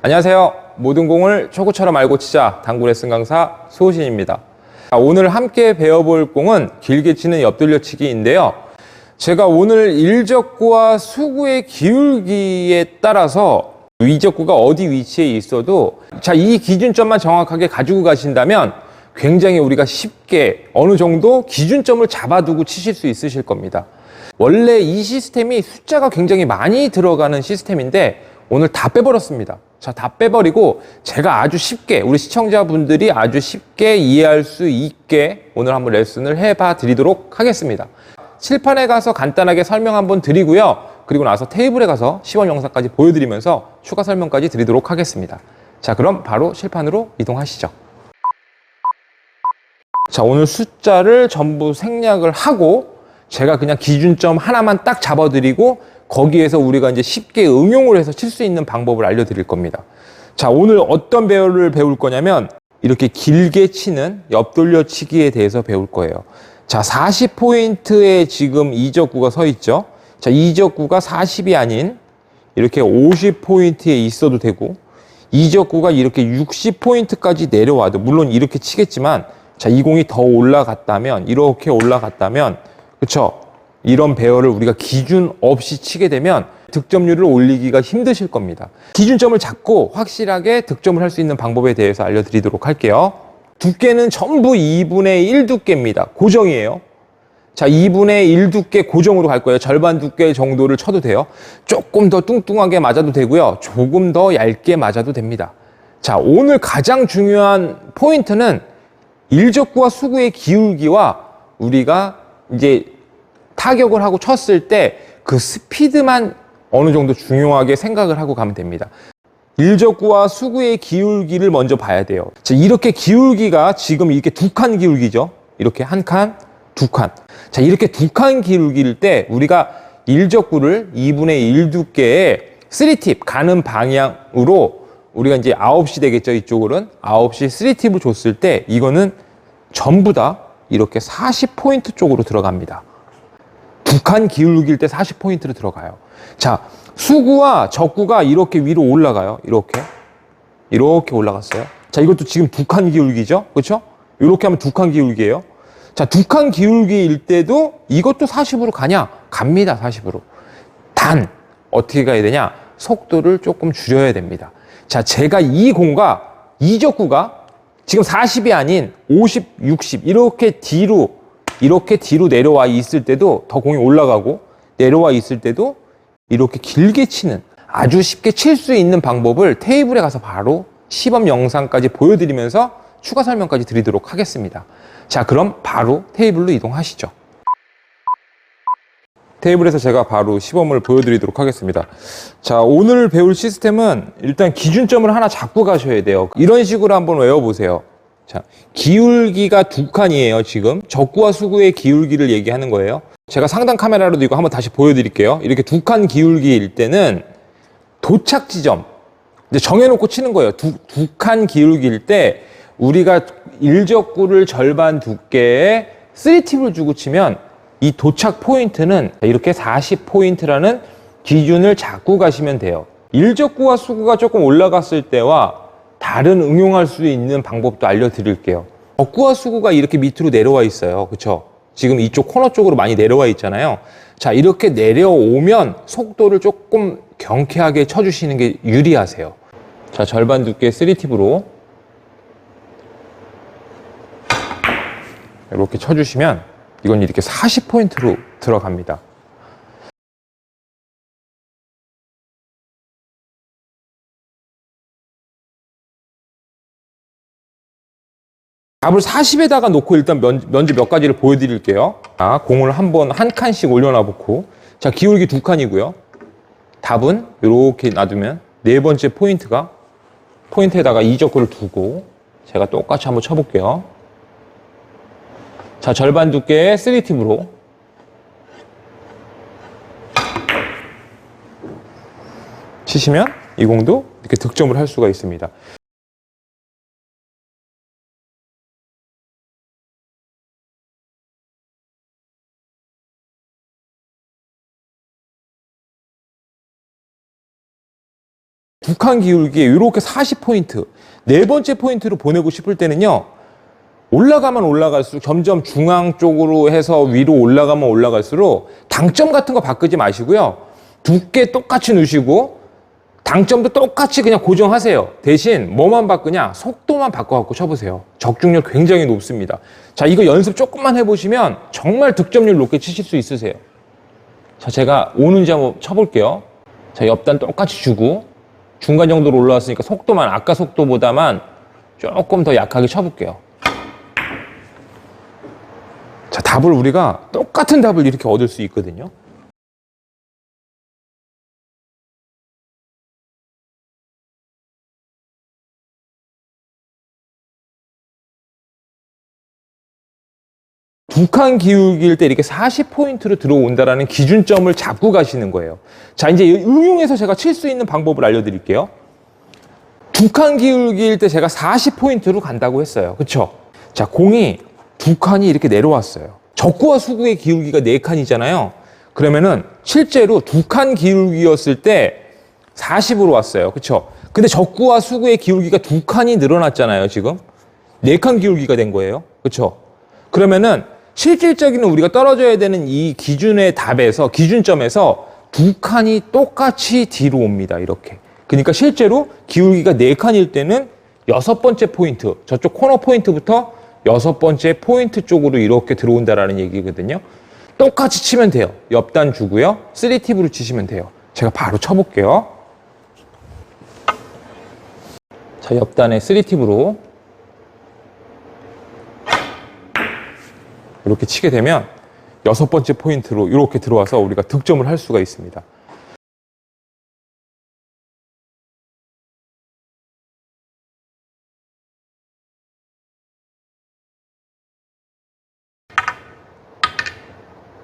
안녕하세요. 모든 공을 초구처럼 알고 치자 당구 레슨 강사 수호신입니다. 오늘 함께 배워볼 공은 길게 치는 옆돌려치기인데요. 제가 오늘 일적구와 수구의 기울기에 따라서 위적구가 어디 위치에 있어도 이 기준점만 정확하게 가지고 가신다면 굉장히 우리가 쉽게 어느 정도 기준점을 잡아두고 치실 수 있으실 겁니다. 원래 이 시스템이 숫자가 굉장히 많이 들어가는 시스템인데 오늘 다 빼버렸습니다. 다 빼버리고 제가 아주 쉽게 우리 시청자분들이 아주 쉽게 이해할 수 있게 오늘 한번 레슨을 해봐 드리도록 하겠습니다. 칠판에 가서 간단하게 설명 한번 드리고요. 그리고 나서 테이블에 가서 시범 영상까지 보여드리면서 추가 설명까지 드리도록 하겠습니다. 그럼 바로 실판으로 이동하시죠. 오늘 숫자를 전부 생략을 하고 제가 그냥 기준점 하나만 딱 잡아드리고 거기에서 우리가 이제 쉽게 응용을 해서 칠 수 있는 방법을 알려드릴 겁니다. 오늘 어떤 배열을 배울 거냐면 이렇게 길게 치는 옆돌려치기에 대해서 배울 거예요. 40포인트에 지금 이적구가 서 있죠. 이적구가 40이 아닌 이렇게 50포인트에 있어도 되고 이적구가 이렇게 60포인트까지 내려와도 물론 이렇게 치겠지만 이 공이 더 올라갔다면 이렇게 올라갔다면 그쵸? 이런 배열을 우리가 기준 없이 치게 되면 득점률을 올리기가 힘드실 겁니다. 기준점을 잡고 확실하게 득점을 할 수 있는 방법에 대해서 알려드리도록 할게요. 두께는 전부 2분의 1 두께입니다. 고정이에요. 2분의 1 두께 고정으로 갈 거예요. 절반 두께 정도를 쳐도 돼요. 조금 더 뚱뚱하게 맞아도 되고요. 조금 더 얇게 맞아도 됩니다. 오늘 가장 중요한 포인트는 일적구와 수구의 기울기와 우리가 이제 타격을 하고 쳤을 때 그 스피드만 어느 정도 중요하게 생각을 하고 가면 됩니다. 일적구와 수구의 기울기를 먼저 봐야 돼요. 이렇게 기울기가 지금 이렇게 두 칸 기울기죠. 이렇게 한 칸, 두 칸. 이렇게 두 칸 기울기일 때 우리가 일적구를 2분의 1 두께의 3팁 가는 방향으로 우리가 이제 9시 되겠죠. 이쪽으로는 9시 3팁을 줬을 때 이거는 전부 다 이렇게 40포인트 쪽으로 들어갑니다. 두 칸 기울기일 때 40포인트로 들어가요. 수구와 적구가 이렇게 위로 올라가요. 이렇게 올라갔어요. 이것도 지금 두 칸 기울기죠. 그렇죠? 이렇게 하면 두 칸 기울기예요. 두 칸 기울기일 때도 이것도 40으로 가냐? 갑니다. 40으로. 단 어떻게 가야 되냐? 속도를 조금 줄여야 됩니다. 제가 이 공과 이 적구가 지금 40이 아닌 50, 60 이렇게 뒤로 내려와 있을 때도 더 공이 올라가고 내려와 있을 때도 이렇게 길게 치는 아주 쉽게 칠 수 있는 방법을 테이블에 가서 바로 시범 영상까지 보여드리면서 추가 설명까지 드리도록 하겠습니다. 그럼 바로 테이블로 이동하시죠. 테이블에서 제가 바로 시범을 보여드리도록 하겠습니다. 오늘 배울 시스템은 일단 기준점을 하나 잡고 가셔야 돼요. 이런 식으로 한번 외워보세요. 기울기가 두 칸이에요. 지금 적구와 수구의 기울기를 얘기하는 거예요. 제가 상단 카메라로도 이거 한번 다시 보여드릴게요. 이렇게 두 칸 기울기일 때는 도착 지점 이제 정해놓고 치는 거예요. 두 칸 기울기일 때 우리가 일적구를 절반 두께의 3팁을 주고 치면 이 도착 포인트는 이렇게 40포인트라는 기준을 잡고 가시면 돼요. 일적구와 수구가 조금 올라갔을 때와 다른 응용할 수 있는 방법도 알려드릴게요. 적구와 수구가 이렇게 밑으로 내려와 있어요. 그쵸? 지금 이쪽 코너 쪽으로 많이 내려와 있잖아요. 이렇게 내려오면 속도를 조금 경쾌하게 쳐주시는 게 유리하세요. 절반 두께 3팁으로 이렇게 쳐주시면 이건 이렇게 40포인트로 들어갑니다. 답을 40에다가 놓고 일단 먼저 몇 가지를 보여드릴게요. 공을 한번 한 칸씩 올려놔놓고 기울기 두 칸이고요. 답은 이렇게 놔두면 네 번째 포인트에다가 이적구를 두고 제가 똑같이 한번 쳐볼게요. 절반 두께의 3팁으로 치시면 이 공도 이렇게 득점을 할 수가 있습니다. 두 칸 기울기에 이렇게 40포인트, 네 번째 포인트로 보내고 싶을 때는요, 올라가면 올라갈수록 점점 중앙 쪽으로 해서 위로 올라가면 올라갈수록 당점 같은 거 바꾸지 마시고요. 두께 똑같이 넣으시고 당점도 똑같이 그냥 고정하세요. 대신 뭐만 바꾸냐? 속도만 바꿔갖고 쳐보세요. 적중률 굉장히 높습니다. 자, 이거 연습 조금만 해보시면 정말 득점률 높게 치실 수 있으세요. 자, 제가 오는지 한번 쳐볼게요. 자, 옆단 똑같이 주고 중간 정도로 올라왔으니까 속도만 아까 속도보다만 조금 더 약하게 쳐볼게요. 자, 답을 우리가 똑같은 답을 이렇게 얻을 수 있거든요. 두 칸 기울기일 때 이렇게 40포인트로 들어온다라는 기준점을 잡고 가시는 거예요. 자, 이제 응용해서 제가 칠 수 있는 방법을 알려드릴게요. 두 칸 기울기일 때 제가 40포인트로 간다고 했어요. 그쵸? 자, 공이 두 칸이 이렇게 내려왔어요. 적구와 수구의 기울기가 네 칸이잖아요. 그러면은 실제로 두 칸 기울기였을 때 40으로 왔어요. 그쵸? 근데 적구와 수구의 기울기가 두 칸이 늘어났잖아요, 지금. 네 칸 기울기가 된 거예요. 그쵸? 그러면은 실질적인 우리가 떨어져야 되는 이 기준의 답에서, 기준점에서 두 칸이 똑같이 뒤로 옵니다. 이렇게. 그러니까 실제로 기울기가 네 칸일 때는 여섯 번째 포인트, 저쪽 코너 포인트부터 여섯 번째 포인트 쪽으로 이렇게 들어온다라는 얘기거든요. 똑같이 치면 돼요. 옆단 주고요. 3팁으로 치시면 돼요. 제가 바로 쳐볼게요. 자, 옆단에 3팁으로 이렇게 치게 되면 여섯 번째 포인트로 이렇게 들어와서 우리가 득점을 할 수가 있습니다.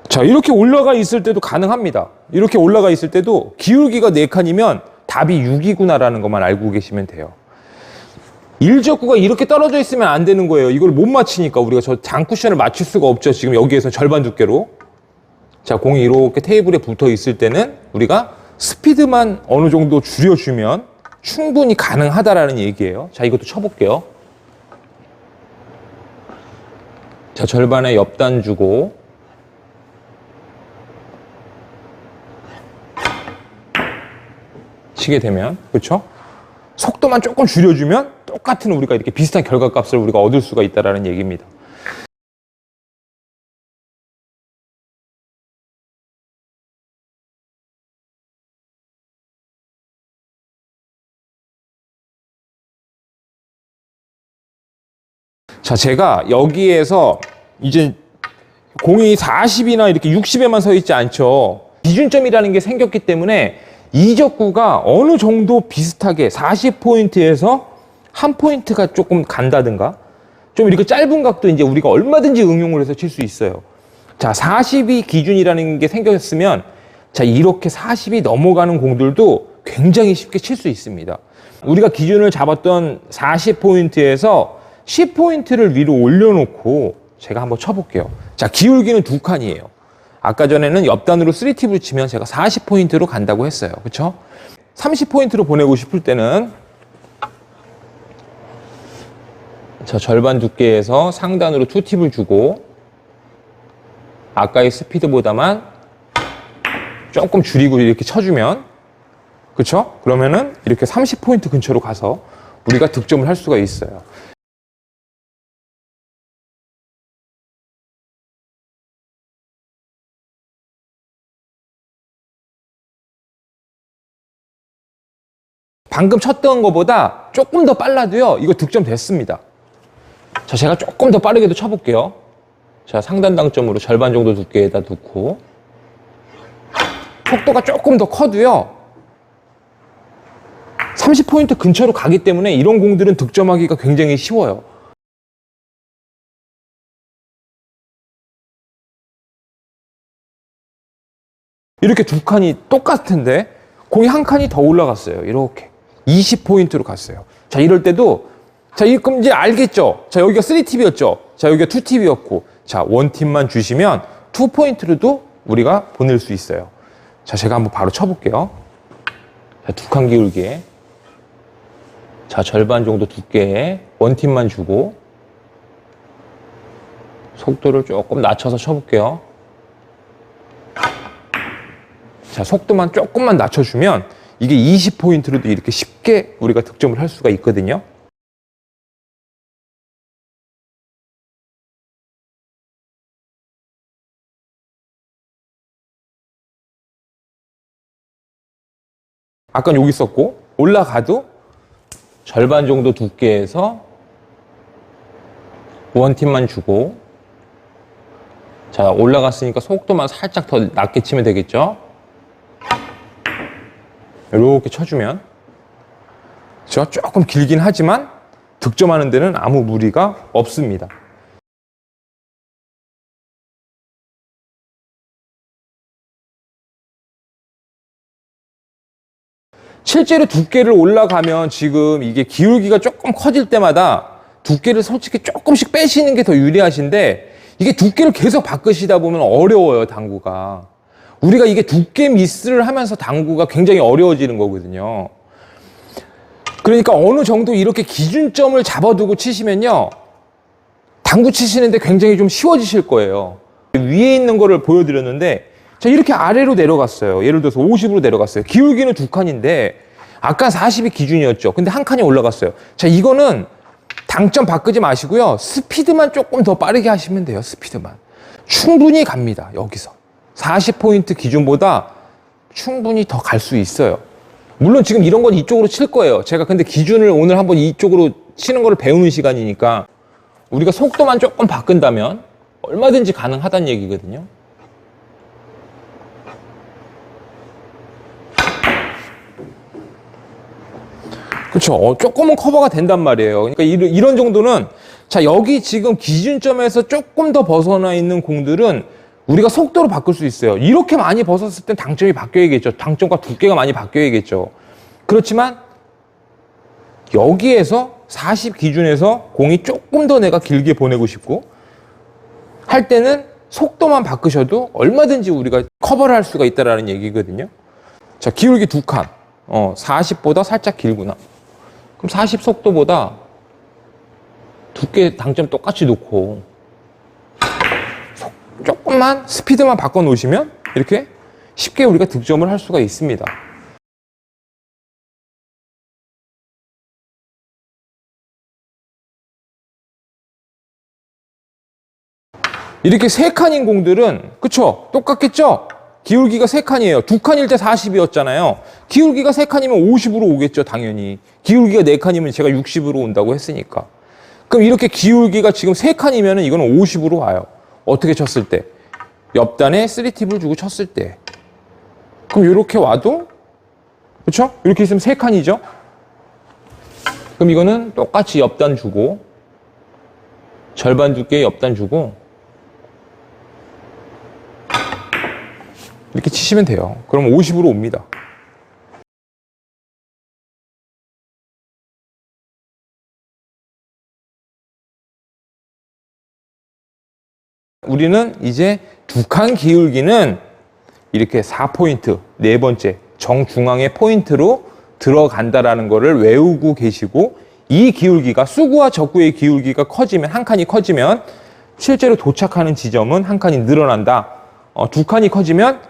자, 이렇게 올라가 있을 때도 가능합니다. 이렇게 올라가 있을 때도 기울기가 4칸이면 답이 6이구나라는 것만 알고 계시면 돼요. 일적구가 이렇게 떨어져 있으면 안 되는 거예요. 이걸 못 맞히니까 우리가 저 장쿠션을 맞출 수가 없죠. 지금 여기에서 절반 두께로. 자, 공이 이렇게 테이블에 붙어 있을 때는 우리가 스피드만 어느 정도 줄여주면 충분히 가능하다라는 얘기예요. 자, 이것도 쳐볼게요. 자, 절반에 옆단 주고 치게 되면, 그렇죠? 속도만 조금 줄여주면 똑같은 우리가 이렇게 비슷한 결과값을 우리가 얻을 수가 있다라는 얘기입니다. 자, 제가 여기에서 이제 공이 40이나 이렇게 60에만 서 있지 않죠. 기준점이라는 게 생겼기 때문에 이적구가 어느 정도 비슷하게 40포인트에서 한 포인트가 조금 간다든가 좀 이렇게 짧은 각도 이제 우리가 얼마든지 응용을 해서 칠 수 있어요. 자, 40이 기준이라는 게 생겼으면 자, 이렇게 40이 넘어가는 공들도 굉장히 쉽게 칠 수 있습니다. 우리가 기준을 잡았던 40포인트에서 10포인트를 위로 올려놓고 제가 한번 쳐볼게요. 자, 기울기는 두 칸이에요. 아까 전에는 옆단으로 3팁을 치면 제가 40포인트로 간다고 했어요. 그쵸? 30포인트로 보내고 싶을 때는 자, 절반 두께에서 상단으로 2팁을 주고 아까의 스피드보다만 조금 줄이고 이렇게 쳐주면 그쵸? 그러면은 이렇게 30포인트 근처로 가서 우리가 득점을 할 수가 있어요. 방금 쳤던 것보다 조금 더 빨라도요, 이거 득점 됐습니다. 자, 제가 조금 더 빠르게도 쳐볼게요. 자, 상단 당점으로 절반 정도 두께에다 놓고 속도가 조금 더 커도요 30포인트 근처로 가기 때문에 이런 공들은 득점하기가 굉장히 쉬워요. 이렇게 두 칸이 똑같은데 공이 한 칸이 더 올라갔어요. 이렇게 20포인트로 갔어요. 자, 이럴 때도 자, 그럼 이제 알겠죠? 자, 여기가 3팁이었죠? 자, 여기가 2팁이었고 자, 1팁만 주시면 2포인트로도 우리가 보낼 수 있어요. 자, 제가 한번 바로 쳐볼게요. 자, 두 칸 기울기에 자, 절반 정도 두께의 원팁만 주고 속도를 조금 낮춰서 쳐볼게요. 자, 속도만 조금만 낮춰주면 이게 20포인트로도 이렇게 쉽게 우리가 득점을 할 수가 있거든요. 아까 여기 있었고 올라가도 절반 정도 두께에서 원팁만 주고, 자, 올라갔으니까 속도만 살짝 더 낮게 치면 되겠죠. 이렇게 쳐주면 제가 조금 길긴 하지만 득점하는 데는 아무 무리가 없습니다. 실제로 두께를 올라가면 지금 이게 기울기가 조금 커질 때마다 두께를 솔직히 조금씩 빼시는 게 더 유리하신데, 이게 두께를 계속 바꾸시다 보면 어려워요, 당구가. 우리가 이게 두께 미스를 하면서 당구가 굉장히 어려워지는 거거든요. 그러니까 어느 정도 이렇게 기준점을 잡아두고 치시면요, 당구 치시는데 굉장히 좀 쉬워지실 거예요. 위에 있는 거를 보여드렸는데, 자, 이렇게 아래로 내려갔어요. 예를 들어서 50으로 내려갔어요. 기울기는 2칸인데 아까 40이 기준이었죠. 근데 한 칸이 올라갔어요. 자, 이거는 당점 바꾸지 마시고요, 스피드만 조금 더 빠르게 하시면 돼요. 스피드만 충분히 갑니다. 여기서 40포인트 기준보다 충분히 더 갈 수 있어요. 물론 지금 이런 건 이쪽으로 칠 거예요. 제가 근데 기준을 오늘 한번 이쪽으로 치는 거를 배우는 시간이니까 우리가 속도만 조금 바꾼다면 얼마든지 가능하다는 얘기거든요. 그렇죠. 조금은 커버가 된단 말이에요. 그러니까 이런 정도는, 자, 여기 지금 기준점에서 조금 더 벗어나 있는 공들은 우리가 속도로 바꿀 수 있어요. 이렇게 많이 벗었을 땐 당점이 바뀌어야겠죠. 당점과 두께가 많이 바뀌어야겠죠. 그렇지만 여기에서 40 기준에서 공이 조금 더 내가 길게 보내고 싶고 할 때는 속도만 바꾸셔도 얼마든지 우리가 커버를 할 수가 있다는 얘기거든요. 자, 기울기 2칸. 40보다 살짝 길구나. 그럼 40 속도보다 두께 당점 똑같이 놓고 조금만 스피드만 바꿔 놓으시면 이렇게 쉽게 우리가 득점을 할 수가 있습니다. 이렇게 3칸인 공들은, 그쵸? 똑같겠죠? 기울기가 3칸이에요. 2칸일 때 40이었잖아요. 기울기가 3칸이면 50으로 오겠죠, 당연히. 기울기가 4칸이면 제가 60으로 온다고 했으니까. 그럼 이렇게 기울기가 지금 3칸이면 이거는 50으로 와요. 어떻게 쳤을 때? 옆단에 3팁을 주고 쳤을 때. 그럼 이렇게 와도, 그쵸? 이렇게 있으면 3칸이죠? 그럼 이거는 똑같이 옆단 주고, 절반 두께 옆단 주고, 이렇게 치시면 돼요. 그럼 50으로 옵니다. 우리는 이제 2칸 기울기는 이렇게 4포인트, 네 번째 정중앙의 포인트로 들어간다라는 거를 외우고 계시고, 이 기울기가 수구와 적구의 기울기가 커지면, 한 칸이 커지면 실제로 도착하는 지점은 한 칸이 늘어난다. 2칸이 커지면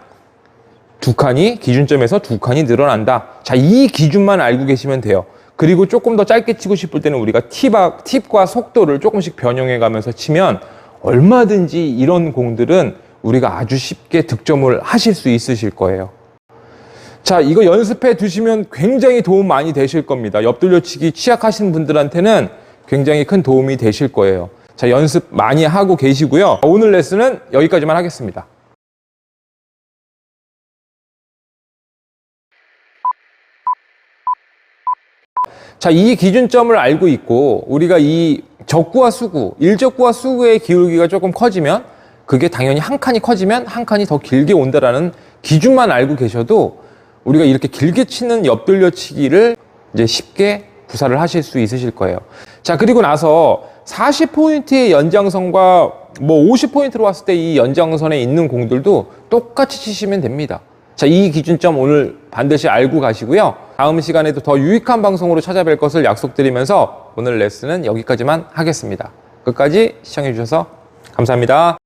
2칸이 기준점에서 2칸이 늘어난다. 자, 이 기준만 알고 계시면 돼요. 그리고 조금 더 짧게 치고 싶을 때는 우리가 팁과 속도를 조금씩 변형해 가면서 치면 얼마든지 이런 공들은 우리가 아주 쉽게 득점을 하실 수 있으실 거예요. 자, 이거 연습해 두시면 굉장히 도움 많이 되실 겁니다. 옆돌려치기 취약하신 분들한테는 굉장히 큰 도움이 되실 거예요. 자, 연습 많이 하고 계시고요. 오늘 레슨은 여기까지만 하겠습니다. 자, 이 기준점을 알고 있고 우리가 이 적구와 수구, 일적구와 수구의 기울기가 조금 커지면 그게 당연히 한 칸이 커지면 한 칸이 더 길게 온다라는 기준만 알고 계셔도 우리가 이렇게 길게 치는 옆돌려치기를 이제 쉽게 구사를 하실 수 있으실 거예요. 자, 그리고 나서 40포인트의 연장선과 뭐 50포인트로 왔을 때 이 연장선에 있는 공들도 똑같이 치시면 됩니다. 자, 이 기준점 오늘 반드시 알고 가시고요. 다음 시간에도 더 유익한 방송으로 찾아뵐 것을 약속드리면서 오늘 레슨은 여기까지만 하겠습니다. 끝까지 시청해 주셔서 감사합니다.